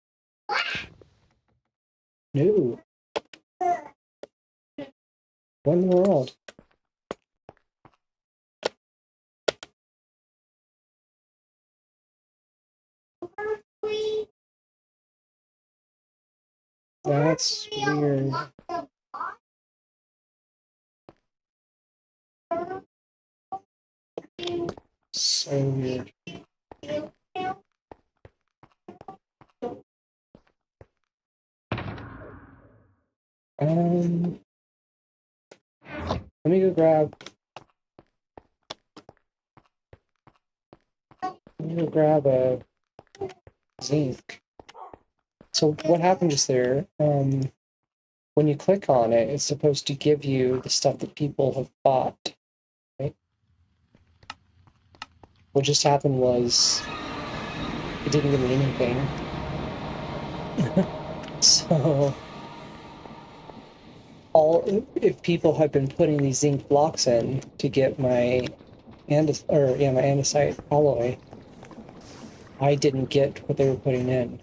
No. What in the world? we That's weird. lock the box? So weird. Let me go grab. Let me go grab a zinc. So what happened just there? When you click on it, it's supposed to give you the stuff that people have bought, right? What just happened was it didn't give me anything. So if people have been putting these zinc blocks in to get my andesite alloy, I didn't get what they were putting in.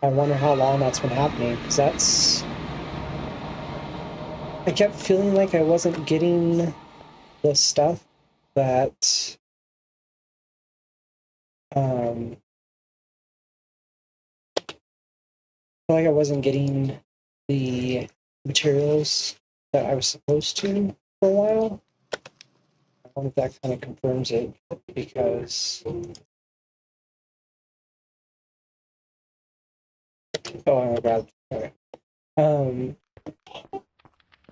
I wonder how long that's been happening, because I kept feeling like I wasn't getting the stuff that I feel like I wasn't getting the materials that I was supposed to for a while. I wonder if that kind of confirms it, because oh, I grabbed. Okay.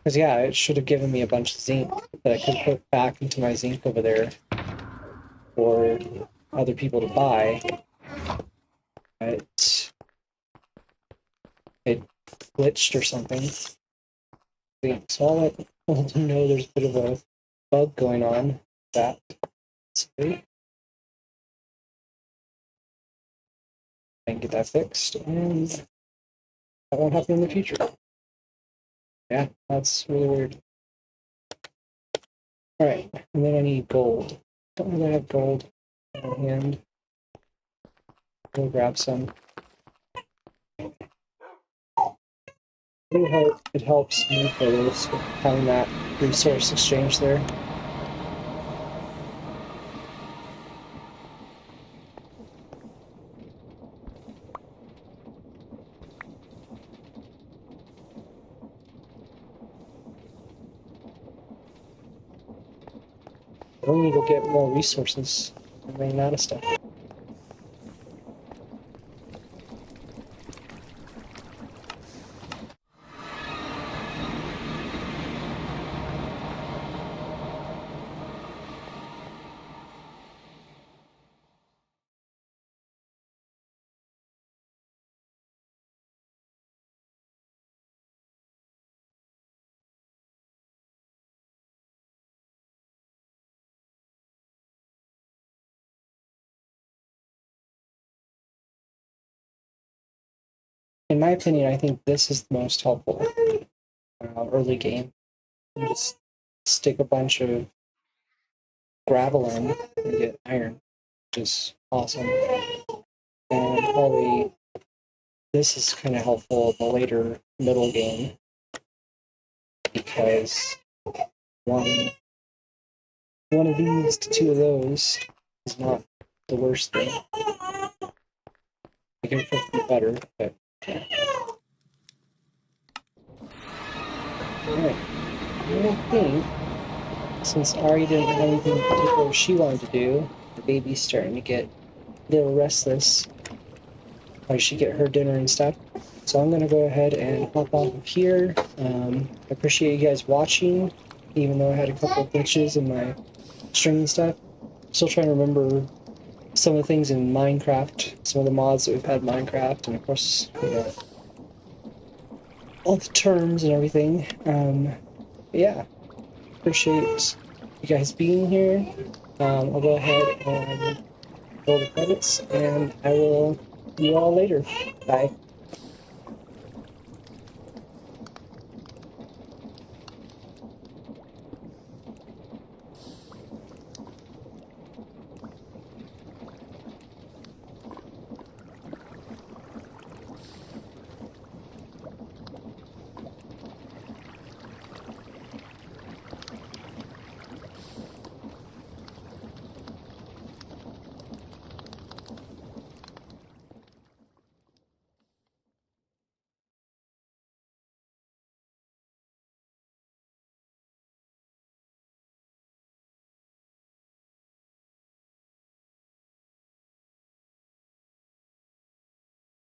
Because, yeah, it should have given me a bunch of zinc that I could put back into my zinc over there for other people to buy. But it glitched or something. Yeah, so I'll let them know there's a bit of a bug going on with that. So, and get that fixed, and that won't happen in the future. Yeah, that's really weird. Alright, and then I need gold. Don't really have gold on hand. We'll grab some. It helps me for this with having that resource exchange there. We need to get more resources. I'm running out of stuff. In my opinion, I think this is the most helpful early game. You just stick a bunch of gravel in and get iron, which is awesome. And probably this is kind of helpful in the later middle game because one of these to two of those is not the worst thing. I can be better, but yeah. Alright. I think since Ari didn't have anything particular she wanted to do, the baby's starting to get a little restless. I should get her dinner and stuff. So I'm gonna go ahead and hop off of here. I appreciate you guys watching, even though I had a couple of glitches in my stream and stuff. Still trying to remember some of the things in Minecraft, some of the mods that we've had in Minecraft, and of course, you know, all the terms and everything. Yeah, appreciate you guys being here. I'll go ahead and roll the credits, and I will see you all later. Bye.